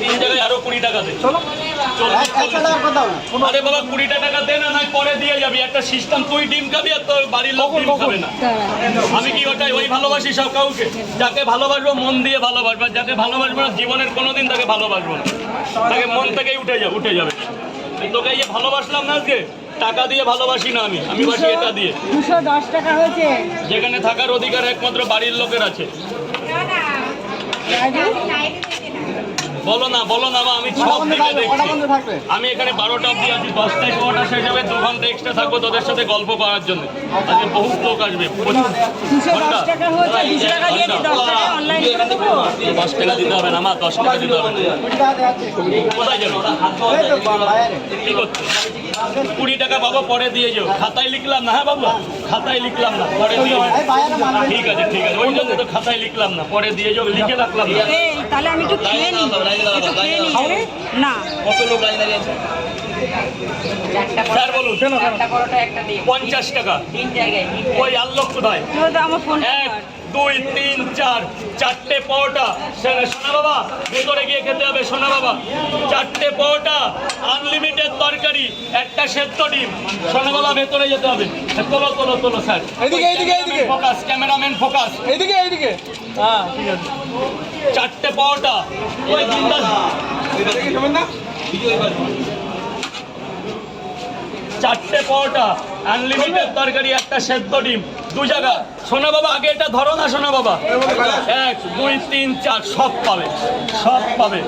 তিন জায়গায় আরো 20 টাকা দে। আরে বাবা 20 টাকা দে না, নয় পরে দিয়ে যাবি। একটা সিস্টেম, তুই ডিম খাবি আর তোর বাড়ির লোক ডিম খাবে না। আমি কি ওটাই ওই ভালোবাসি সব কাউকে? যাকে ভালোবাসবো মন দিয়ে ভালোবাসবো, যাকে ভালোবাসবো না জীবনের কোনোদিন তাকে ভালোবাসবো না। তাকে মন থেকেই উঠে যাবে। তোকে এই যে ভালোবাসলাম না আজকে, টাকা দিয়ে ভালোবাসি না আমি বাসি এটা দিয়ে। 210 টাকা হয়েছে। যেখানে থাকার অধিকার একমাত্র বাড়ির লোকের আছে। বলো না মা, আমি সব দিকে দেখছি। আমি এখানে 12টা অবধি আছি, 10টায় শোটা শেষ হবে, 2 ঘন্টা এক্সট্রা থাকবো তোদের সাথে গল্প করার জন্য। আজকে বহু লোক আসবে। 210 টাকা হয়েছে, 200 টাকা দিয়ে 10 টাকা অনলাইন করে দেবো। 10 টাকা দিতে হবে না মা, 10 টাকা দিতে হবে না। কোথায় যাবে? কি করতে? 20 টাকা বাবা পরে দিয়ে যাও। খাতায় লিখলাম না। হ্যাঁ বাবু, খাতায় লিখলাম না, পরে দিয়ে যাও। ঠিক আছে ওই জন্য তো খাতায় লিখলাম না, পরে দিয়ে যাও, লিখে রাখলাম না। তাহলে আমি একটু খেয়ে নিই। না কত লোক লাইন দাঁড়িয়েছে? স্যার বলুন। 50 টাকা। ওই আল্লোক কোথায়? আমার ফোন 1 2 3 4 4টে পরোটা। সোনা বাবা ভেতরে গিয়ে খেতে হবে। সোনা বাবা 4টে পরোটা, আনলিমিটেড তরকারি, একটা সেদ্ধ ডিম। সোনা বাবা ভেতরে যেতে হবে। তোলো স্যার। এইদিকে ফোকাস, ক্যামেরাম্যান ফোকাস। এইদিকে হ্যাঁ ঠিক আছে। 4টে পরোটা। ওই জিন্দাস 4টে পরোটা, আনলিমিটেড তরকারি, একটা সেদ্ধ ডিম, 2 জায়গা। সোনা বাবা আগে এটা ধরো না সোনা বাবা। 1 2 3 4 সব পাবে।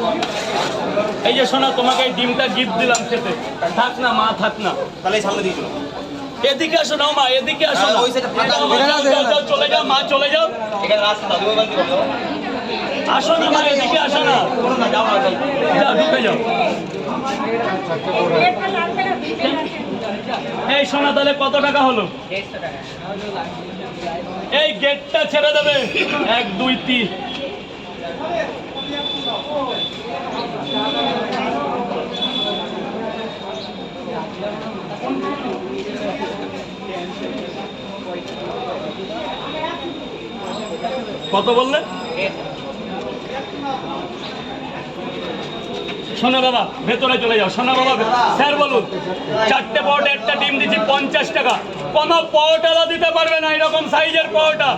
এই যে সোনা, তোমাকে এই ডিমটা গিফট দিলাম খেতে। থাক না মা, থাক না, তাহলে সামনে দিয়ে চলো। এদিকে আসো না মা, এদিকে আসো না। যাও, চলে যাও মা, চলে যাও। এখানে রাস্তা দাও, ওইখান থেকে দাও। আসো না মা, এদিকে আসো না। যাও ঢুকে যাও। এই সোনা তাহলে কত টাকা হলো? এই গেটটা ছেড়ে দেবে। 1 2 3। কত বললে? সোনা বাবা ভেতরে চলে যাও। সোনা বাবা স্যার বলুন। 4টে পরোটা, একটা ডিম দিচ্ছি 50 টাকা। কোনো পরোটা দিতে পারবে না এরকম সাইজের পরোটা,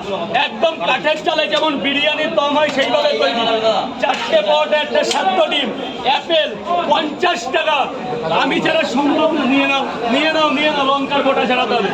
একদম কাঠের চালে যেমন বিরিয়ানির দম হয় সেইভাবে তৈরি। 4টে পরোটা, একটা সেদ্ধ ডিম, অ্যাপেল 50 টাকা। আমি ছাড়া সম্ভব না। নিয়ে নাও লঙ্কার গোটা ছাড়াতে হবে।